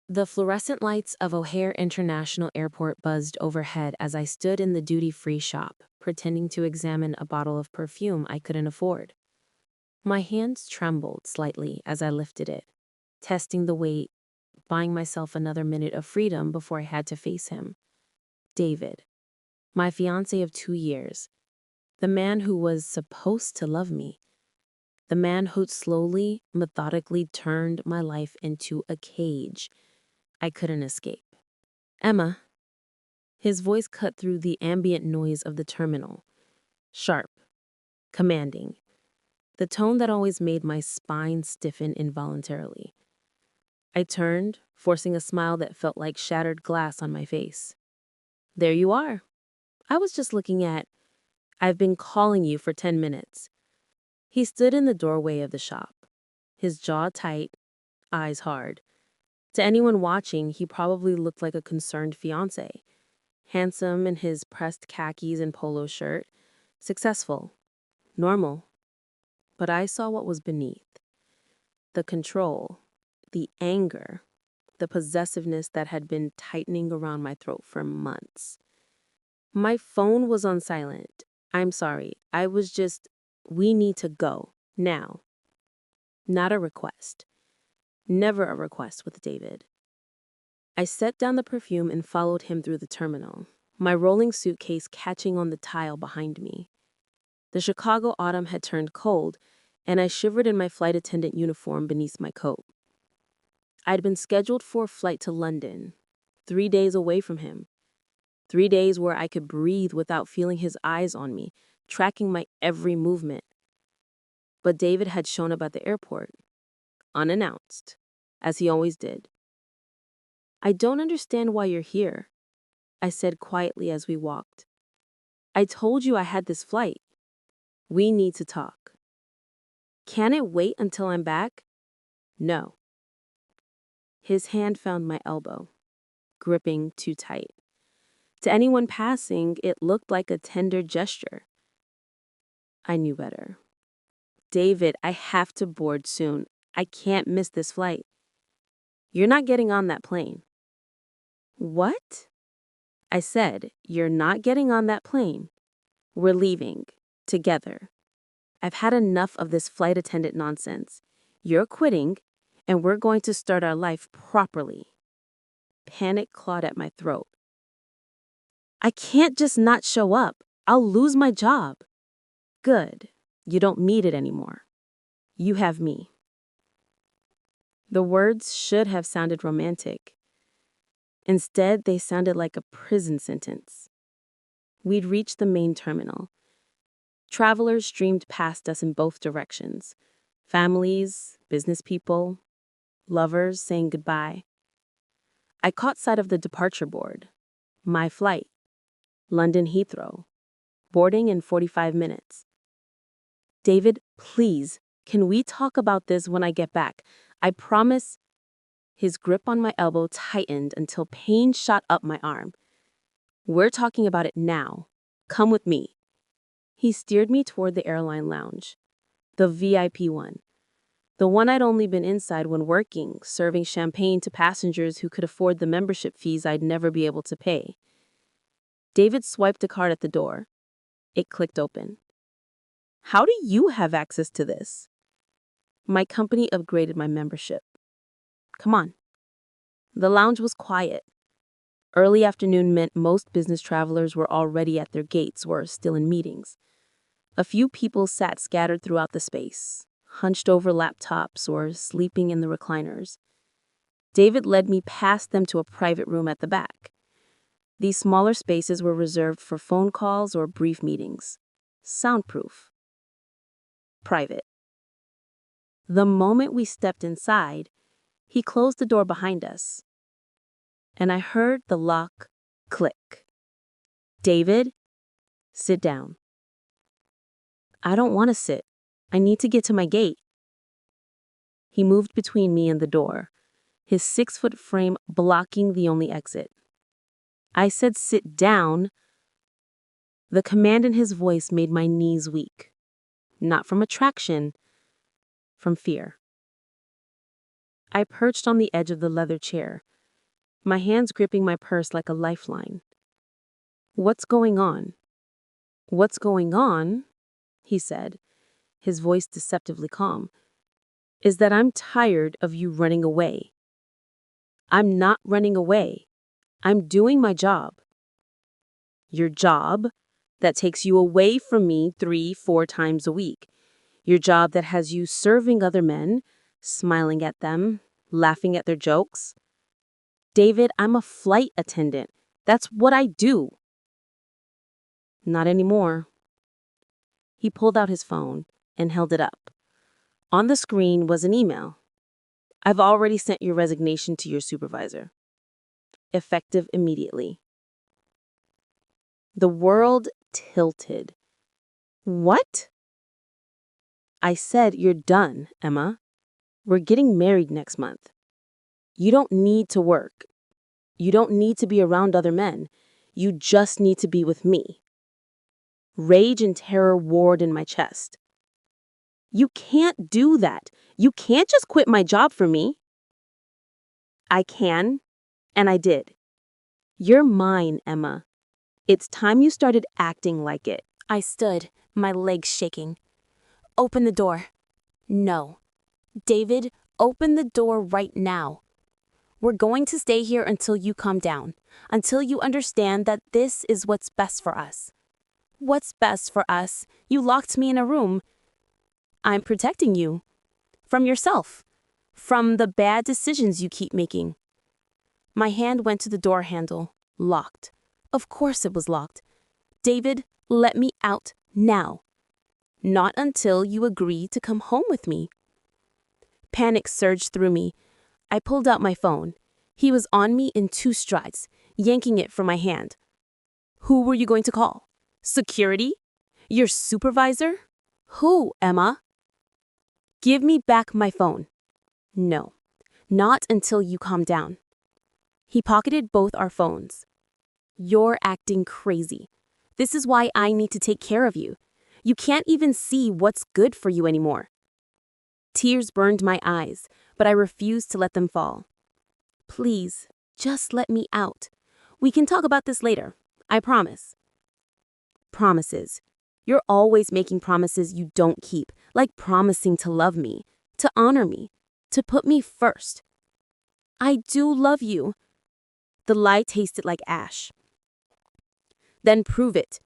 The fluorescent lights of O'Hare International Airport buzzed overhead as I stood in the duty-free shop, pretending to examine a bottle of perfume I couldn't afford. My hands trembled slightly as I lifted it, testing the weight, buying myself another minute of freedom before I had to face him. David, my fiancé of 2 years, the man who was supposed to love me, the man who'd slowly, methodically turned my life into a cage I couldn't escape. Emma. His voice cut through the ambient noise of the terminal. Sharp, commanding. The tone that always made my spine stiffen involuntarily. I turned, forcing a smile that felt like shattered glass on my face. There you are. I was just looking at. I've been calling you for 10 minutes. He stood in the doorway of the shop, his jaw tight, eyes hard. To anyone watching, he probably looked like a concerned fiancé. Handsome in his pressed khakis and polo shirt. Successful. Normal. But I saw what was beneath. The control. The anger. The possessiveness that had been tightening around my throat for months. My phone was on silent. I'm sorry. We need to go. Now. Not a request. Never a request with David. I set down the perfume and followed him through the terminal, my rolling suitcase catching on the tile behind me. The Chicago autumn had turned cold, and I shivered in my flight attendant uniform beneath my coat. I'd been scheduled for a flight to London, 3 days away from him. 3 days where I could breathe without feeling his eyes on me, tracking my every movement. But David had shown up at the airport, unannounced, as he always did. I don't understand why you're here, I said quietly as we walked. I told you I had this flight. We need to talk. Can it wait until I'm back? No. His hand found my elbow, gripping too tight. To anyone passing, it looked like a tender gesture. I knew better. David, I have to board soon. I can't miss this flight. You're not getting on that plane. What? I said, you're not getting on that plane. We're leaving. Together. I've had enough of this flight attendant nonsense. You're quitting, and we're going to start our life properly. Panic clawed at my throat. I can't just not show up. I'll lose my job. Good. You don't need it anymore. You have me. The words should have sounded romantic. Instead, they sounded like a prison sentence. We'd reached the main terminal. Travelers streamed past us in both directions. Families, business people, lovers saying goodbye. I caught sight of the departure board. My flight. London Heathrow. Boarding in 45 minutes. David, please, can we talk about this when I get back? I promise. His grip on my elbow tightened until pain shot up my arm. We're talking about it now. Come with me. He steered me toward the airline lounge. The VIP one. The one I'd only been inside when working, serving champagne to passengers who could afford the membership fees I'd never be able to pay. David swiped a card at the door. It clicked open. How do you have access to this? My company upgraded my membership. Come on. The lounge was quiet. Early afternoon meant most business travelers were already at their gates or still in meetings. A few people sat scattered throughout the space, hunched over laptops or sleeping in the recliners. David led me past them to a private room at the back. These smaller spaces were reserved for phone calls or brief meetings. Soundproof. Private. The moment we stepped inside, he closed the door behind us, and I heard the lock click. David, sit down. I don't want to sit. I need to get to my gate. He moved between me and the door, his 6-foot frame blocking the only exit. I said sit down. The command in his voice made my knees weak. Not from attraction, from fear. I perched on the edge of the leather chair, my hands gripping my purse like a lifeline. "What's going on?" "What's going on," he said, his voice deceptively calm, "is that I'm tired of you running away." "I'm not running away. I'm doing my job." "Your job that takes you away from me 3-4 times a week. Your job that has you serving other men, smiling at them, laughing at their jokes." "David, I'm a flight attendant. That's what I do." "Not anymore." He pulled out his phone and held it up. On the screen was an email. "I've already sent your resignation to your supervisor. Effective immediately." The world tilted. "What?" "I said you're done, Emma. We're getting married next month. You don't need to work. You don't need to be around other men. You just need to be with me." Rage and terror warred in my chest. "You can't do that. You can't just quit my job for me." "I can, and I did. You're mine, Emma. It's time you started acting like it." I stood, my legs shaking. "Open the door." "No. David, open the door right now. We're going to stay here until you calm down, until you understand that this is what's best for us." "What's best for us? You locked me in a room." "I'm protecting you. From yourself. From the bad decisions you keep making." My hand went to the door handle. Locked. Of course it was locked. "David, let me out now. Not until you agree to come home with me." Panic surged through me. I pulled out my phone. He was on me in 2 strides, yanking it from my hand. "Who were you going to call? Security? Your supervisor? Who, Emma?" "Give me back my phone." "No, not until you calm down." He pocketed both our phones. "You're acting crazy. This is why I need to take care of you. You can't even see what's good for you anymore." Tears burned my eyes, but I refused to let them fall. "Please, just let me out. We can talk about this later. I promise." Promises. You're always making promises you don't keep, like promising to love me, to honor me, to put me first. "I do love you." The lie tasted like ash. "Then prove it.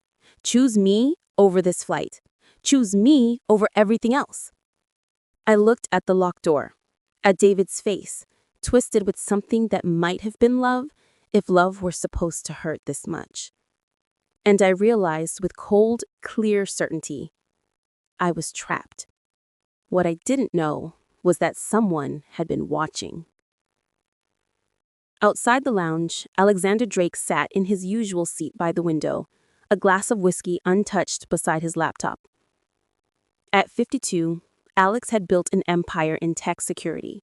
Choose me over this flight. Choose me over everything else." I looked at the locked door, at David's face, twisted with something that might have been love, if love were supposed to hurt this much. And I realized with cold, clear certainty, I was trapped. What I didn't know was that someone had been watching. Outside the lounge, Alexander Drake sat in his usual seat by the window, a glass of whiskey untouched beside his laptop. At 52, Alex had built an empire in tech security.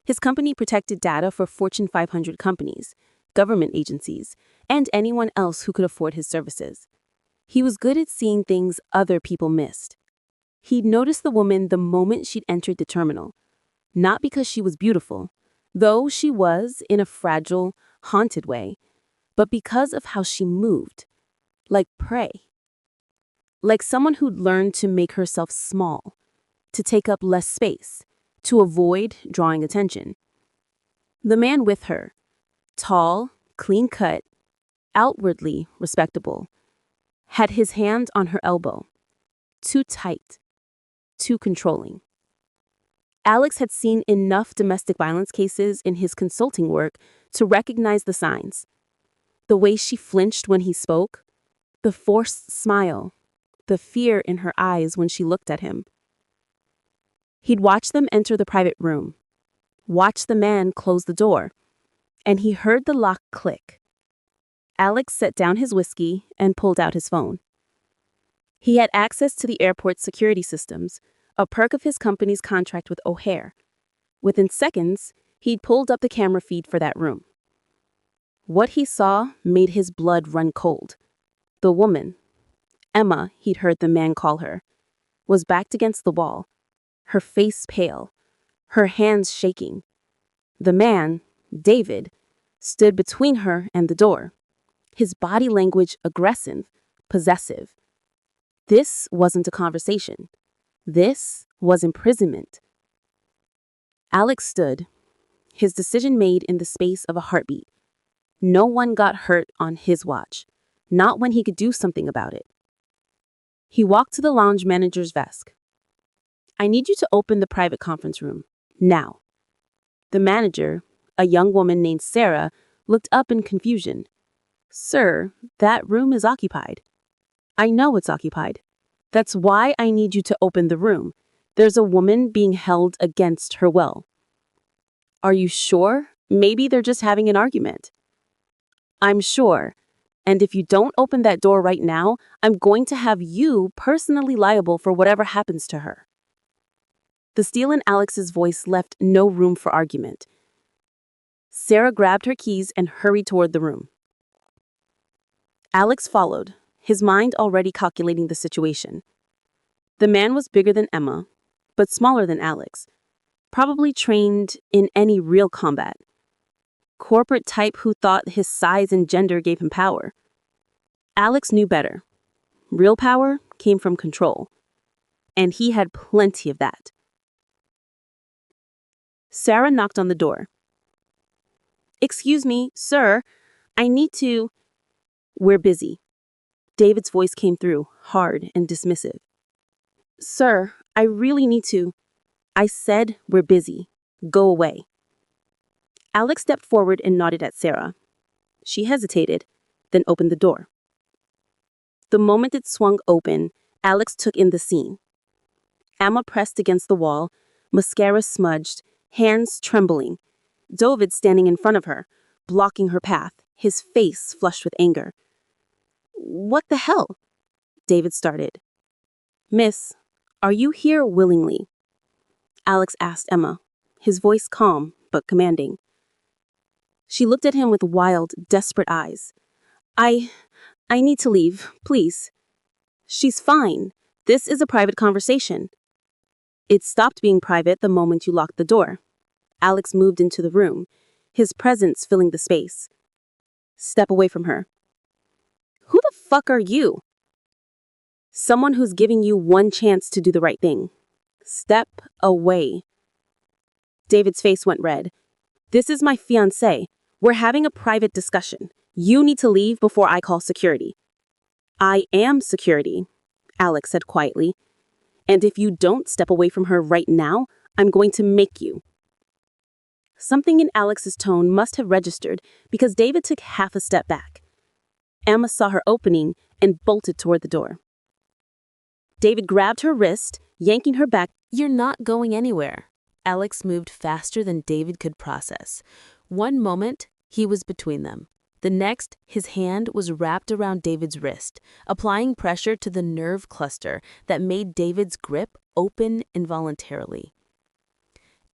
His company protected data for Fortune 500 companies, government agencies, and anyone else who could afford his services. He was good at seeing things other people missed. He'd noticed the woman the moment she'd entered the terminal, not because she was beautiful, though she was in a fragile, haunted way, but because of how she moved, like prey. Like someone who'd learned to make herself small, to take up less space, to avoid drawing attention. The man with her, tall, clean-cut, outwardly respectable, had his hand on her elbow, too tight, too controlling. Alex had seen enough domestic violence cases in his consulting work to recognize the signs. The way she flinched when he spoke, the forced smile, the fear in her eyes when she looked at him. He'd watched them enter the private room, watched the man close the door, and he heard the lock click. Alex set down his whiskey and pulled out his phone. He had access to the airport's security systems, a perk of his company's contract with O'Hare. Within seconds, he'd pulled up the camera feed for that room. What he saw made his blood run cold. The woman, Emma, he'd heard the man call her, was backed against the wall, her face pale, her hands shaking. The man, David, stood between her and the door, his body language aggressive, possessive. This wasn't a conversation. This was imprisonment. Alex stood, his decision made in the space of a heartbeat. No one got hurt on his watch, not when he could do something about it. He walked to the lounge manager's desk. "I need you to open the private conference room, now." The manager, a young woman named Sarah, looked up in confusion. "Sir, that room is occupied." "I know it's occupied. That's why I need you to open the room. There's a woman being held against her will." "Are you sure? Maybe they're just having an argument." "I'm sure. And if you don't open that door right now, I'm going to have you personally liable for whatever happens to her." The steel in Alex's voice left no room for argument. Sarah grabbed her keys and hurried toward the room. Alex followed, his mind already calculating the situation. The man was bigger than Emma, but smaller than Alex, probably trained in any real combat. Corporate type who thought his size and gender gave him power. Alex knew better. Real power came from control, and he had plenty of that. Sarah knocked on the door. "Excuse me, sir, I need to—" "We're busy." David's voice came through, hard and dismissive. "Sir, I really need to—" "I said we're busy. Go away." Alex stepped forward and nodded at Sarah. She hesitated, then opened the door. The moment it swung open, Alex took in the scene. Emma pressed against the wall, mascara smudged, hands trembling. David standing in front of her, blocking her path, his face flushed with anger. "What the hell?" David started. "Miss, are you here willingly?" Alex asked Emma, his voice calm but commanding. She looked at him with wild, desperate eyes. I need to leave, please." "She's fine. This is a private conversation." It stopped being private the moment you locked the door. Alex moved into the room, his presence filling the space. "Step away from her." "Who the fuck are you?" "Someone who's giving you one chance to do the right thing. Step away." David's face went red. "This is my fiancé. We're having a private discussion. You need to leave before I call security." "I am security," Alex said quietly. "And if you don't step away from her right now, I'm going to make you." Something in Alex's tone must have registered because David took half a step back. Emma saw her opening and bolted toward the door. David grabbed her wrist, yanking her back. "You're not going anywhere." Alex moved faster than David could process. One moment, he was between them. The next, his hand was wrapped around David's wrist, applying pressure to the nerve cluster that made David's grip open involuntarily.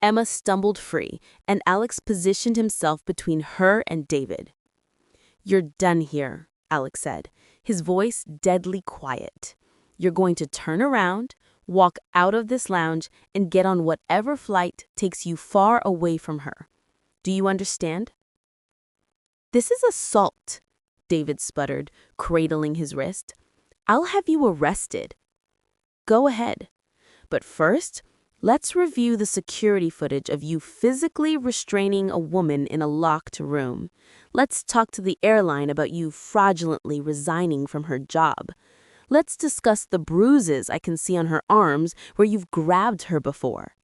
Emma stumbled free, and Alex positioned himself between her and David. "You're done here," Alex said, his voice deadly quiet. "You're going to turn around, walk out of this lounge, and get on whatever flight takes you far away from her. Do you understand?" "This is assault," David sputtered, cradling his wrist. "I'll have you arrested." "Go ahead. But first, let's review the security footage of you physically restraining a woman in a locked room. Let's talk to the airline about you fraudulently resigning from her job. Let's discuss the bruises I can see on her arms where you've grabbed her before."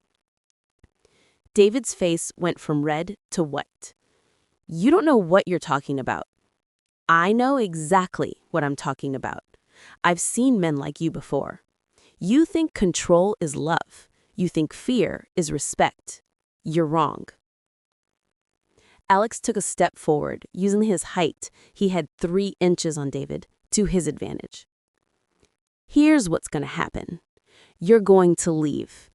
David's face went from red to white. "You don't know what you're talking about." "I know exactly what I'm talking about. I've seen men like you before. You think control is love. You think fear is respect. You're wrong." Alex took a step forward, using his height, he had 3 inches on David, to his advantage. "Here's what's going to happen. You're going to leave.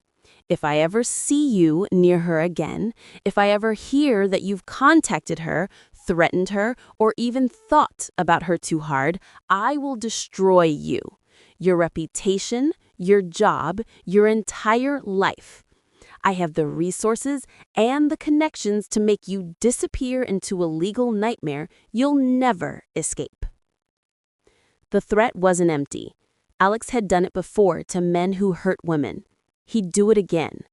If I ever see you near her again, if I ever hear that you've contacted her, threatened her, or even thought about her too hard, I will destroy you, your reputation, your job, your entire life. I have the resources and the connections to make you disappear into a legal nightmare you'll never escape. The threat wasn't empty. Alex had done it before to men who hurt women. He'd do it again.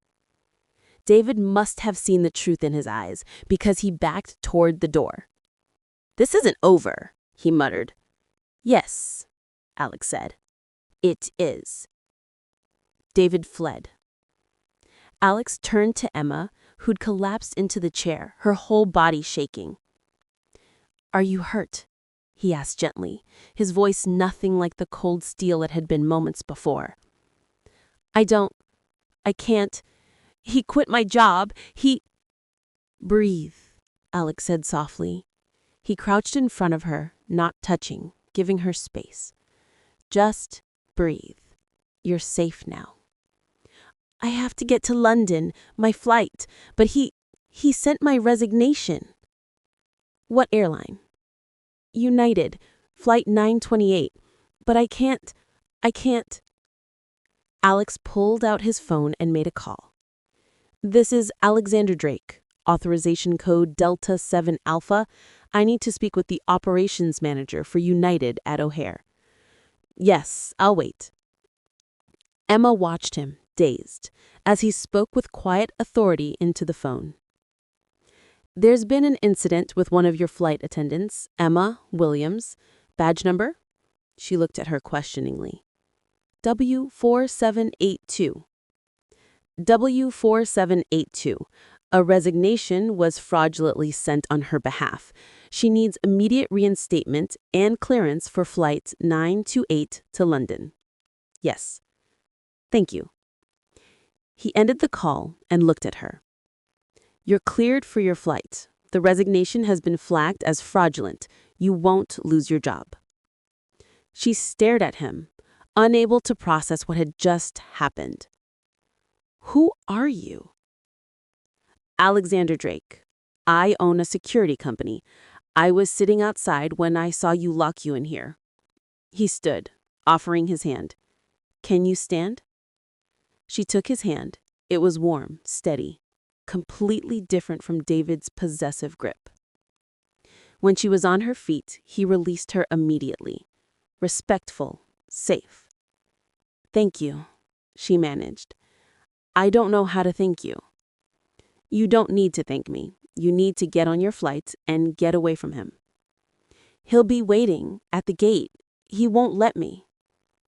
David must have seen the truth in his eyes because he backed toward the door. "This isn't over," he muttered. "Yes," Alex said. "It is." David fled. Alex turned to Emma, who'd collapsed into the chair, her whole body shaking. "Are you hurt?" he asked gently, his voice nothing like the cold steel it had been moments before. I can't. He quit my job. Breathe," Alex said softly. He crouched in front of her, not touching, giving her space. "Just breathe. You're safe now." "I have to get to London, my flight, but he sent my resignation." "What airline?" "United, flight 928, but I can't. Alex pulled out his phone and made a call. "This is Alexander Drake, authorization code Delta 7 Alpha. I need to speak with the operations manager for United at O'Hare." "Yes, I'll wait." Emma watched him, dazed, as he spoke with quiet authority into the phone. "There's been an incident with one of your flight attendants, Emma Williams. Badge number?" She looked at her questioningly. "W4782. W4782. A resignation was fraudulently sent on her behalf. She needs immediate reinstatement and clearance for flight 928 to London." "Yes. Thank you." He ended the call and looked at her. "You're cleared for your flight. The resignation has been flagged as fraudulent. You won't lose your job." She stared at him, unable to process what had just happened. "Who are you?" "Alexander Drake. I own a security company. I was sitting outside when I saw you lock you in here." He stood, offering his hand. "Can you stand?" She took his hand. It was warm, steady, completely different from David's possessive grip. When she was on her feet, he released her immediately. Respectful, safe. "Thank you," she managed. "I don't know how to thank you." "You don't need to thank me. You need to get on your flight and get away from him." "He'll be waiting at the gate. He won't let me."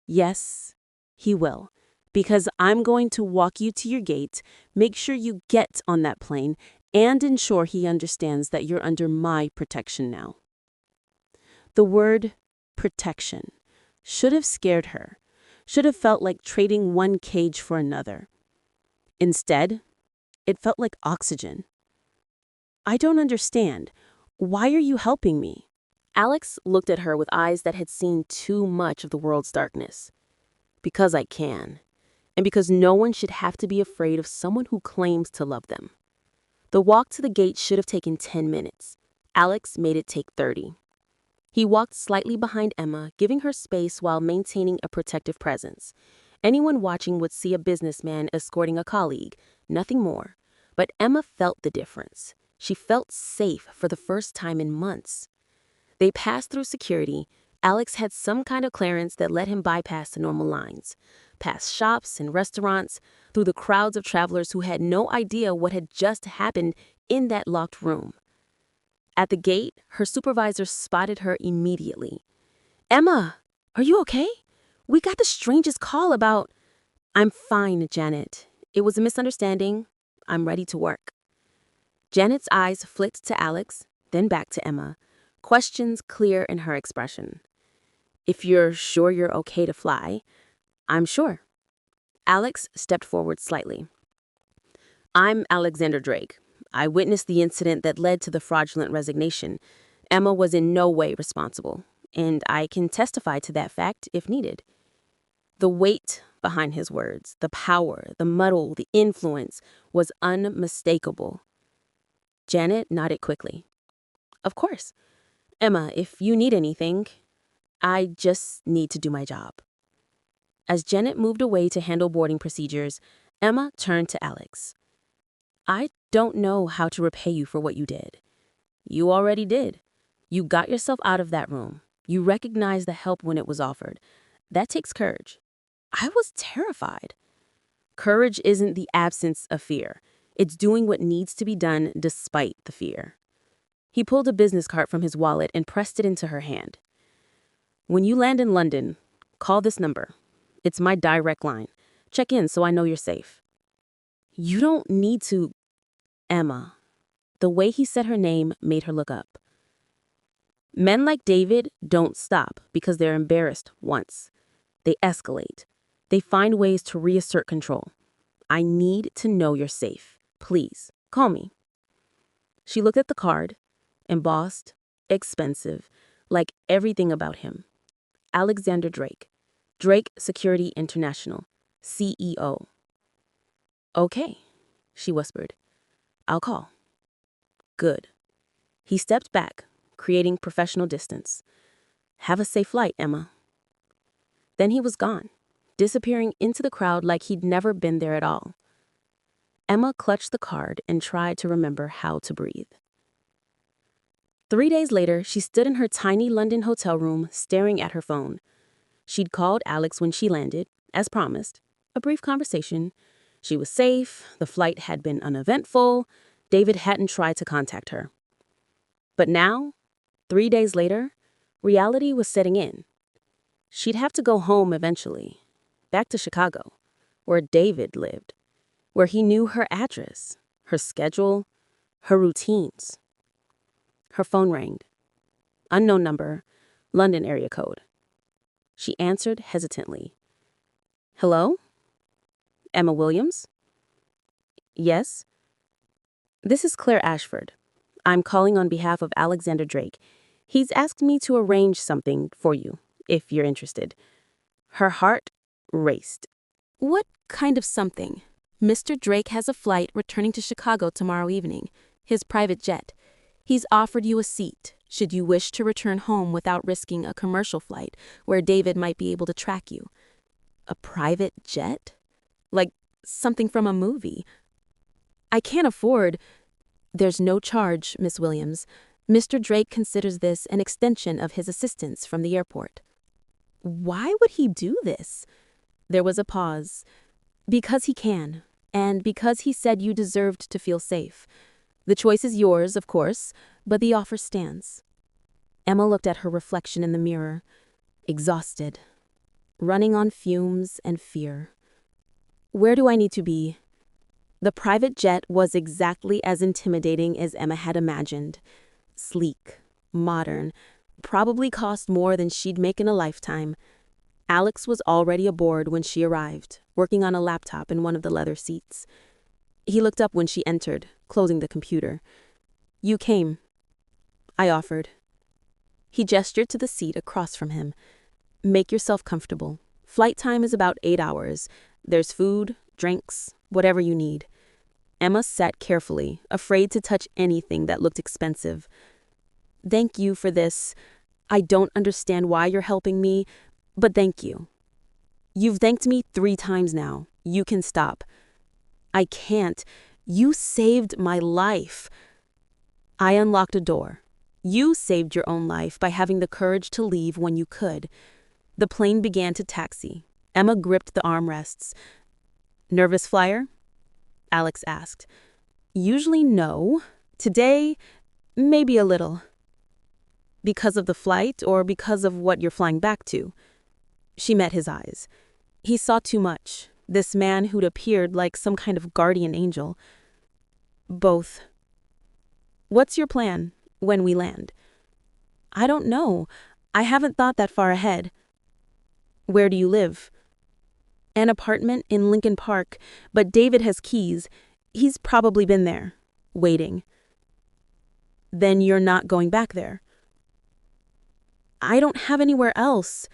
"Yes, he will. Because I'm going to walk you to your gate, make sure you get on that plane, and ensure he understands that you're under my protection now." The word protection should have scared her, should have felt like trading one cage for another. Instead, it felt like oxygen. "I don't understand. Why are you helping me?" Alex looked at her with eyes that had seen too much of the world's darkness. "Because I can. And because no one should have to be afraid of someone who claims to love them." The walk to the gate should have taken 10 minutes. Alex made it take 30. He walked slightly behind Emma, giving her space while maintaining a protective presence. Anyone watching would see a businessman escorting a colleague, nothing more. But Emma felt the difference. She felt safe for the first time in months. They passed through security. Alex had some kind of clearance that let him bypass the normal lines, past shops and restaurants, through the crowds of travelers who had no idea what had just happened in that locked room. At the gate, her supervisor spotted her immediately. "Emma, are you okay? We got the strangest call about—" "I'm fine, Janet. It was a misunderstanding. I'm ready to work." Janet's eyes flicked to Alex, then back to Emma, questions clear in her expression. "If you're sure you're okay to fly." "I'm sure." Alex stepped forward slightly. "I'm Alexander Drake. I witnessed the incident that led to the fraudulent resignation. Emma was in no way responsible, and I can testify to that fact if needed." The weight behind his words, the power, the muddle, the influence was unmistakable. Janet nodded quickly. "Of course. Emma, if you need anything, I just need to do my job." As Janet moved away to handle boarding procedures, Emma turned to Alex. I don't know how to repay you for what you did. You already did. You got yourself out of that room. You recognized the help when it was offered. That takes courage. I was terrified. Courage isn't the absence of fear. It's doing what needs to be done despite the fear. He pulled a business card from his wallet and pressed it into her hand. When you land in London, call this number. It's my direct line. Check in so I know you're safe. You don't need to, Emma. The way he said her name made her look up. Men like David don't stop because they're embarrassed once. They escalate. They find ways to reassert control. I need to know you're safe. Please, call me. She looked at the card, embossed, expensive, like everything about him. Alexander Drake. Drake Security International, CEO. Okay, she whispered. I'll call. Good. He stepped back, creating professional distance. Have a safe flight, Emma. Then he was gone, disappearing into the crowd like he'd never been there at all. Emma clutched the card and tried to remember how to breathe. 3 days later, she stood in her tiny London hotel room, staring at her phone. She'd called Alex when she landed, as promised. A brief conversation. She was safe, the flight had been uneventful, David hadn't tried to contact her. But now, 3 days later, reality was setting in. She'd have to go home eventually, back to Chicago, where David lived, where he knew her address, her schedule, her routines. Her phone rang. Unknown number, London area code. She answered hesitantly. Hello? Emma Williams? Yes? This is Claire Ashford. I'm calling on behalf of Alexander Drake. He's asked me to arrange something for you, if you're interested. Her heart raced. What kind of something? Mr. Drake has a flight returning to Chicago tomorrow evening, his private jet. He's offered you a seat, should you wish to return home without risking a commercial flight where David might be able to track you. A private jet? Like something from a movie. I can't afford. There's no charge, Miss Williams. Mr. Drake considers this an extension of his assistance from the airport. Why would he do this? There was a pause. Because he can, and because he said you deserved to feel safe. The choice is yours, of course, but the offer stands. Emma looked at her reflection in the mirror, exhausted, running on fumes and fear. Where do I need to be? The private jet was exactly as intimidating as Emma had imagined. Sleek, modern, probably cost more than she'd make in a lifetime. Alex was already aboard when she arrived, working on a laptop in one of the leather seats. He looked up when she entered, closing the computer. You came. I offered. He gestured to the seat across from him. Make yourself comfortable. Flight time is about 8 hours. There's food, drinks, whatever you need. Emma sat carefully, afraid to touch anything that looked expensive. Thank you for this. I don't understand why you're helping me, but thank you. You've thanked me 3 times now. You can stop. I can't. You saved my life. I unlocked a door. You saved your own life by having the courage to leave when you could. The plane began to taxi. Emma gripped the armrests. Nervous flyer? Alex asked. Usually no. Today, maybe a little. Because of the flight or because of what you're flying back to? She met his eyes. He saw too much. This man who'd appeared like some kind of guardian angel. Both. What's your plan when we land? I don't know. I haven't thought that far ahead. Where do you live? An apartment in Lincoln Park, but David has keys. He's probably been there, waiting. Then you're not going back there. I don't have anywhere else.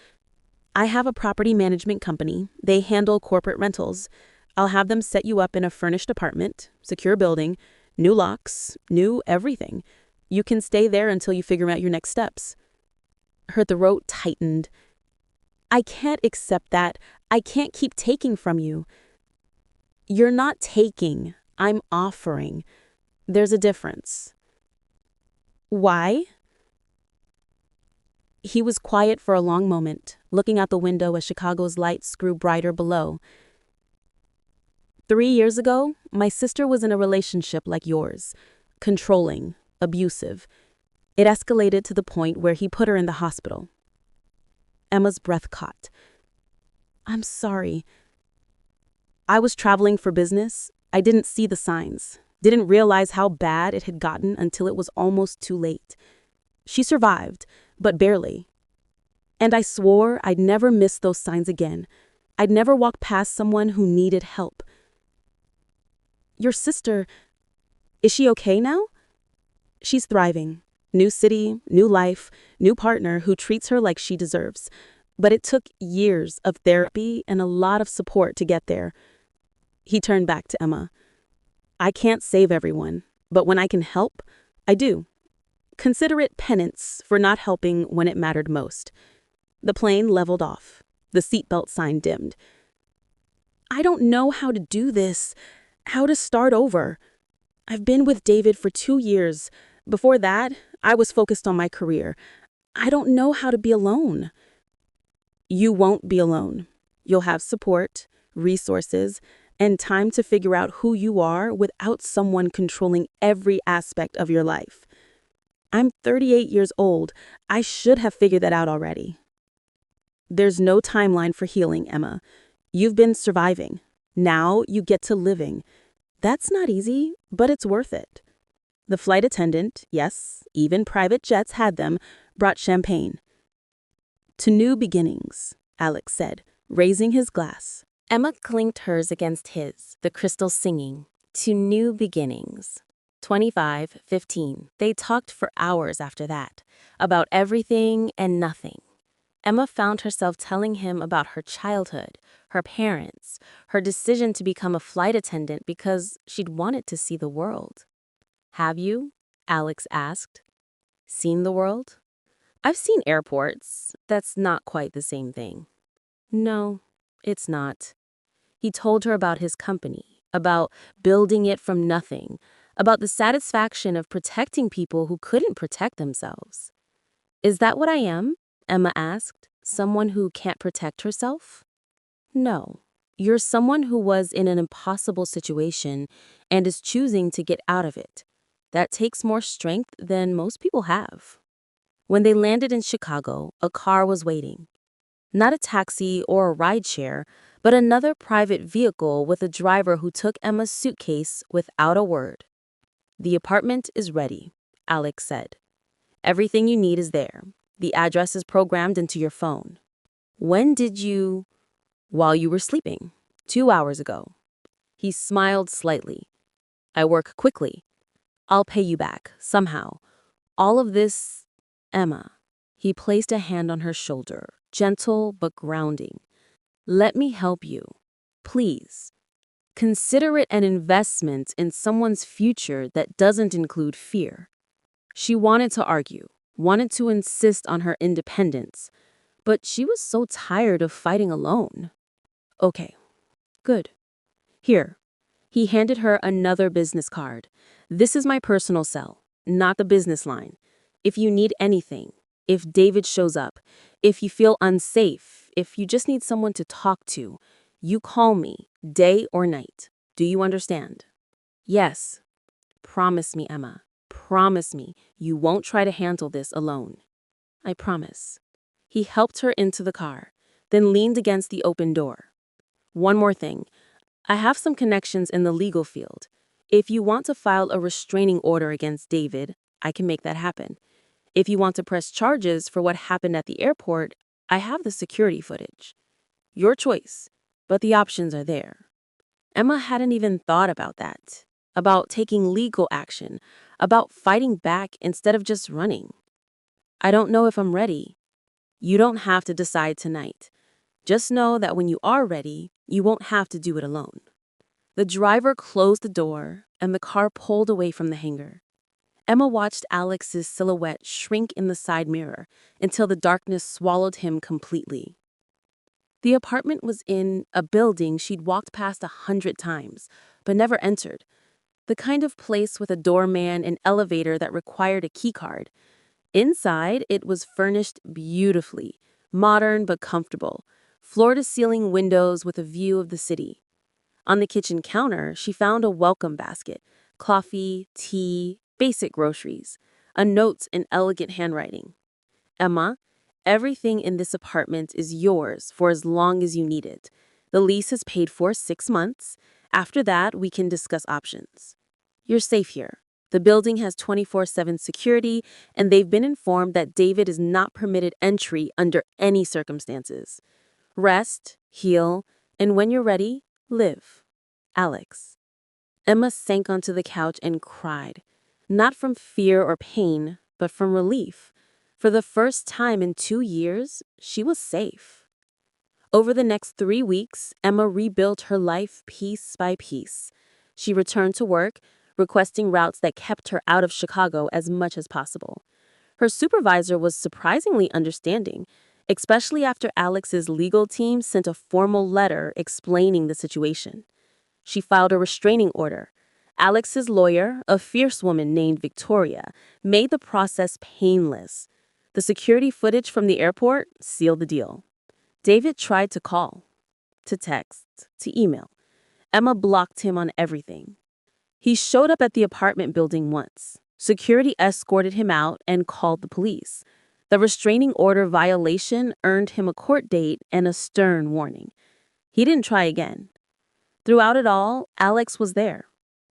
I have a property management company. They handle corporate rentals. I'll have them set you up in a furnished apartment, secure building, new locks, new everything. You can stay there until you figure out your next steps. Her throat tightened. I can't accept that. I can't keep taking from you. You're not taking. I'm offering. There's a difference. Why? He was quiet for a long moment, looking out the window as Chicago's lights grew brighter below. 3 years ago, my sister was in a relationship like yours. Controlling, abusive. It escalated to the point where he put her in the hospital. Emma's breath caught. I'm sorry. I was traveling for business. I didn't see the signs. Didn't realize how bad it had gotten until it was almost too late. She survived, but barely. And I swore I'd never miss those signs again. I'd never walk past someone who needed help. Your sister, is she okay now? She's thriving. New city, new life, new partner who treats her like she deserves. But it took years of therapy and a lot of support to get there. He turned back to Emma. I can't save everyone, but when I can help, I do. Consider it penance for not helping when it mattered most. The plane leveled off. The seatbelt sign dimmed. I don't know how to do this, how to start over. I've been with David for 2 years. Before that, I was focused on my career. I don't know how to be alone. You won't be alone. You'll have support, resources, and time to figure out who you are without someone controlling every aspect of your life. I'm 38 years old. I should have figured that out already. There's no timeline for healing, Emma. You've been surviving. Now you get to living. That's not easy, but it's worth it. The flight attendant, yes, even private jets had them, brought champagne. To new beginnings, Alex said, raising his glass. Emma clinked hers against his, the crystal singing, to new beginnings. 25:15. They talked for hours after that, about everything and nothing. Emma found herself telling him about her childhood, her parents, her decision to become a flight attendant because she'd wanted to see the world. Have you? Alex asked. Seen the world? I've seen airports. That's not quite the same thing. No, it's not. He told her about his company, about building it from nothing, about the satisfaction of protecting people who couldn't protect themselves. Is that what I am? Emma asked. Someone who can't protect herself? No. You're someone who was in an impossible situation and is choosing to get out of it. That takes more strength than most people have. When they landed in Chicago, a car was waiting. Not a taxi or a rideshare, but another private vehicle with a driver who took Emma's suitcase without a word. The apartment is ready, Alex said. Everything you need is there. The address is programmed into your phone. When did you... While you were sleeping, 2 hours ago. He smiled slightly. I work quickly. I'll pay you back, somehow. All of this, Emma. He placed a hand on her shoulder, gentle but grounding. Let me help you. Please. Consider it an investment in someone's future that doesn't include fear. She wanted to argue, wanted to insist on her independence, but she was so tired of fighting alone. Okay, good. Here. He handed her another business card. This is my personal cell, not the business line. If you need anything, if David shows up, if you feel unsafe, if you just need someone to talk to, you call me, day or night. Do you understand? Yes. Promise me, Emma. Promise me you won't try to handle this alone. I promise. He helped her into the car, then leaned against the open door. One more thing. I have some connections in the legal field. If you want to file a restraining order against David, I can make that happen. If you want to press charges for what happened at the airport, I have the security footage. Your choice, but the options are there. Emma hadn't even thought about that, about taking legal action, about fighting back instead of just running. I don't know if I'm ready. You don't have to decide tonight. Just know that when you are ready, you won't have to do it alone. The driver closed the door, and the car pulled away from the hangar. Emma watched Alex's silhouette shrink in the side mirror until the darkness swallowed him completely. The apartment was in a building she'd walked past 100 times, but never entered. the kind of place with a doorman and elevator that required a keycard. Inside, it was furnished beautifully, modern but comfortable, floor-to-ceiling windows with a view of the city. On the kitchen counter, she found a welcome basket, coffee, tea, basic groceries, a note in elegant handwriting. Emma, everything in this apartment is yours for as long as you need it. The lease is paid for 6 months. After that, we can discuss options. You're safe here. The building has 24/7 security, and they've been informed that David is not permitted entry under any circumstances. Rest, heal, and when you're ready, live. Alex. Emma sank onto the couch and cried, not from fear or pain, but from relief. For the first time in 2 years, she was safe. Over the next 3 weeks, Emma rebuilt her life piece by piece. She returned to work, requesting routes that kept her out of Chicago as much as possible. Her supervisor was surprisingly understanding, especially after Alex's legal team sent a formal letter explaining the situation. She filed a restraining order. Alex's lawyer, a fierce woman named Victoria, made the process painless. The security footage from the airport sealed the deal. David tried to call, to text, to email. Emma blocked him on everything. He showed up at the apartment building once. Security escorted him out and called the police. The restraining order violation earned him a court date and a stern warning. He didn't try again. Throughout it all, Alex was there.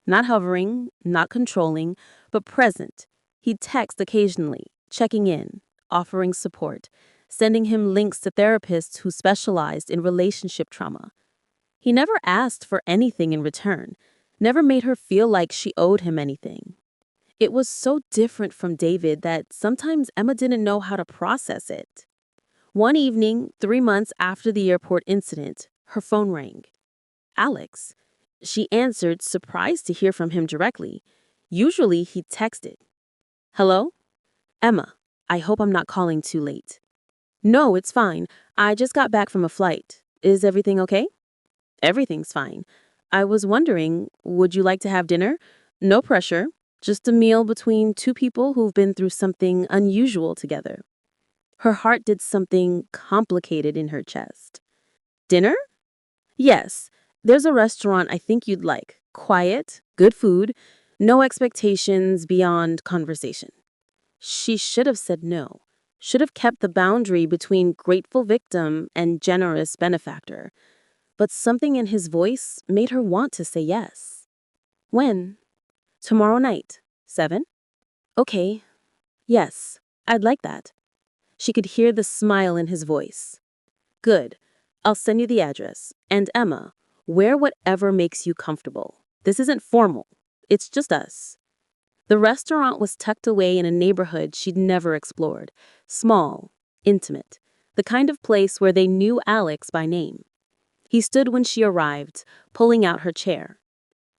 Not hovering, not controlling, but present. He'd text occasionally, checking in, offering support, sending him links to therapists who specialized in relationship trauma. He never asked for anything in return, never made her feel like she owed him anything. It was so different from David that sometimes Emma didn't know how to process it. One evening, 3 months after the airport incident, her phone rang. Alex. She answered, surprised to hear from him directly. Usually, he'd texted. Hello? Emma, I hope I'm not calling too late. No, it's fine. I just got back from a flight. Is everything okay? Everything's fine. I was wondering, would you like to have dinner? No pressure. Just a meal between 2 people who've been through something unusual together. Her heart did something complicated in her chest. Dinner? Yes. There's a restaurant I think you'd like. Quiet, good food, no expectations beyond conversation. She should have said no. Should have kept the boundary between grateful victim and generous benefactor. But something in his voice made her want to say yes. When? Tomorrow night. 7? Okay. Yes, I'd like that. She could hear the smile in his voice. Good. I'll send you the address. And Emma, wear whatever makes you comfortable. This isn't formal. It's just us. The restaurant was tucked away in a neighborhood she'd never explored. Small, intimate, the kind of place where they knew Alex by name. He stood when she arrived, pulling out her chair.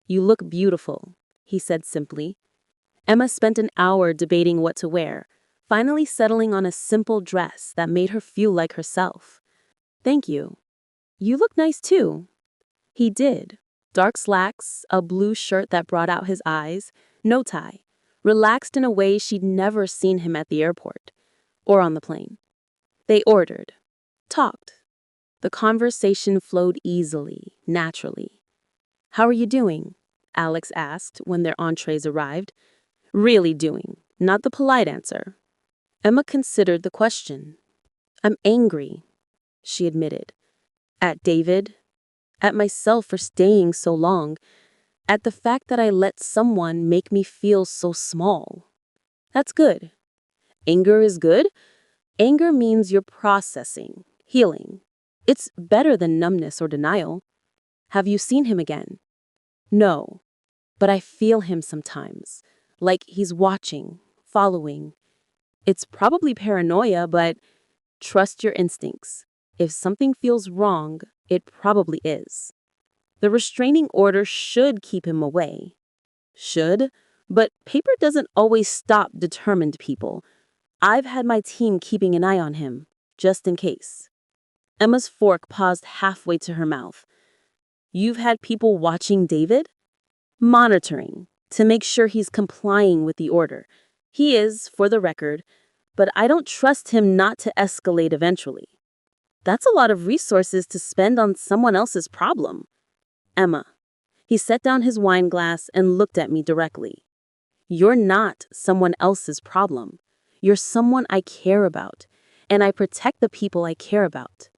You look beautiful, he said simply. Emma spent an hour debating what to wear, finally settling on a simple dress that made her feel like herself. Thank you. You look nice too. He did. Dark slacks, a blue shirt that brought out his eyes, no tie, relaxed in a way she'd never seen him at the airport or on the plane. They ordered, talked. The conversation flowed easily, naturally. How are you doing? Alex asked when their entrees arrived. Really doing, not the polite answer. Emma considered the question. I'm angry, she admitted. At David, at myself for staying so long, at the fact that I let someone make me feel so small. That's good. Anger is good. Anger means you're processing, healing. It's better than numbness or denial. Have you seen him again? No, but I feel him sometimes, like he's watching, following. It's probably paranoia, but trust your instincts. If something feels wrong, it probably is. The restraining order should keep him away. Should, but paper doesn't always stop determined people. I've had my team keeping an eye on him, just in case. Emma's fork paused halfway to her mouth. You've had people watching David? Monitoring. to make sure he's complying with the order. He is, for the record, but I don't trust him not to escalate eventually. That's a lot of resources to spend on someone else's problem. Emma. He set down his wine glass and looked at me directly. You're not someone else's problem. You're someone I care about, and I protect the people I care about.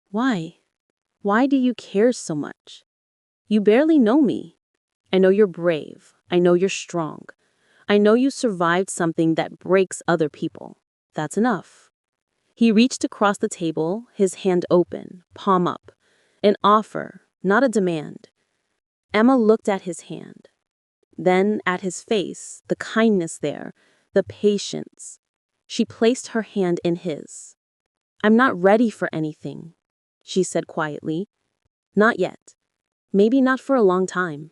Why? Why do you care so much? You barely know me. I know you're brave. I know you're strong. I know you survived something that breaks other people. That's enough. He reached across the table, his hand open, palm up. An offer, not a demand. Emma looked at his hand, then at his face, the kindness there, the patience. She placed her hand in his. I'm not ready for anything, she said quietly. Not yet. Maybe not for a long time.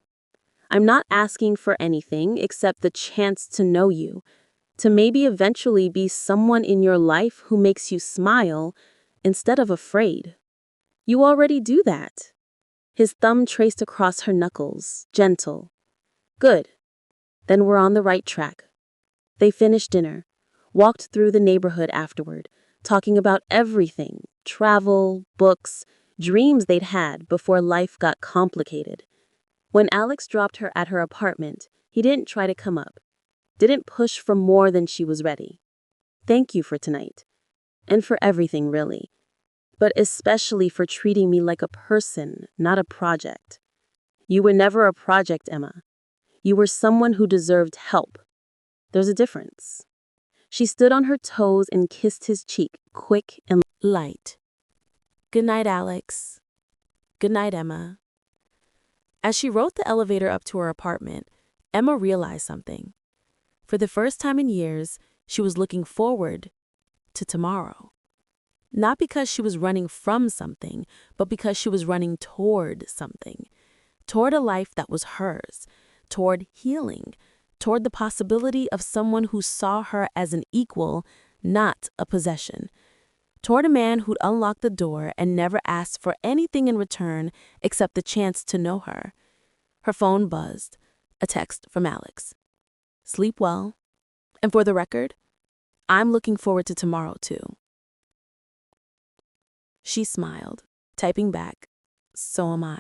I'm not asking for anything except the chance to know you, to maybe eventually be someone in your life who makes you smile instead of afraid. You already do that. His thumb traced across her knuckles, gentle. Good. Then we're on the right track. They finished dinner, walked through the neighborhood afterward, talking about everything, travel, books, dreams they'd had before life got complicated. When Alex dropped her at her apartment, he didn't try to come up, didn't push for more than she was ready. Thank you for tonight. And for everything, really. But especially for treating me like a person, not a project. You were never a project, Emma. You were someone who deserved help. There's a difference. She stood on her toes and kissed his cheek, quick and light. Good night, Alex. Good night, Emma. As she rode the elevator up to her apartment, Emma realized something. For the first time in years, she was looking forward to tomorrow. Not because she was running from something, but because she was running toward something. Toward a life that was hers. Toward healing. Toward the possibility of someone who saw her as an equal, not a possession. Toward a man who'd unlocked the door and never asked for anything in return except the chance to know her. Her phone buzzed. A text from Alex. Sleep well. And for the record, I'm looking forward to tomorrow too. She smiled, typing back, so am I.